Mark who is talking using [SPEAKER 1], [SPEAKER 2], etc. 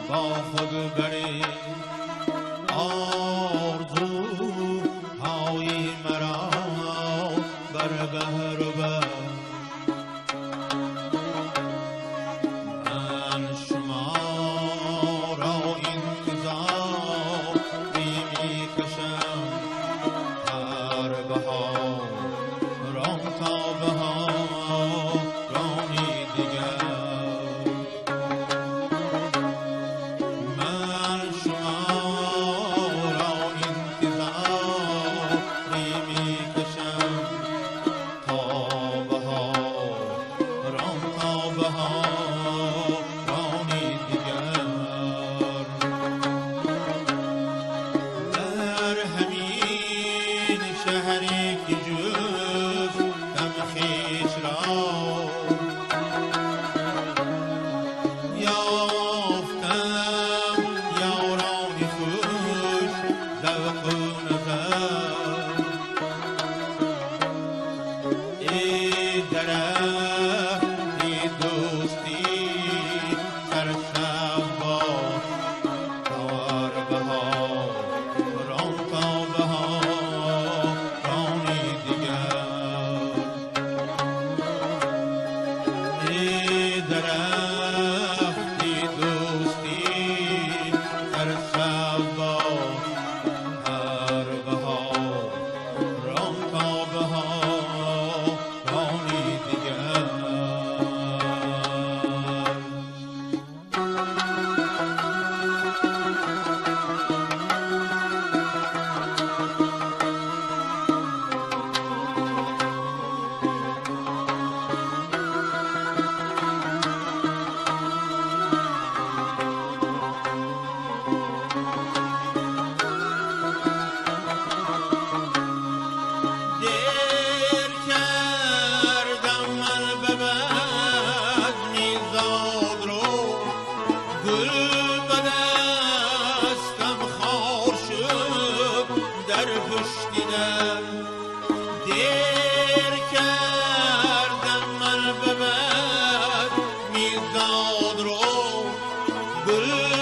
[SPEAKER 1] با خود بری آرزوهای مرا بر بحر بر من شما را انتظار می کشم هر بهار رام تا بهار رامی دیگر من شما را انتظار می کشم تا بهار رام تا بهار رامی دیگر در همین شهری که جز دم خویش را یافتم یاران خوش ذوق و نظر ای درختی دوستی سرسبز باش تا بهار رام تا بهار رانی دیگر ای درختی دوستی سرسبز باش هر بهار رام تا بهار رانی دیگر دیر کردم من به بزمی زاد رو گل به دستم خار شد در پشت در دیر کردم من به بزمی زاد رو گل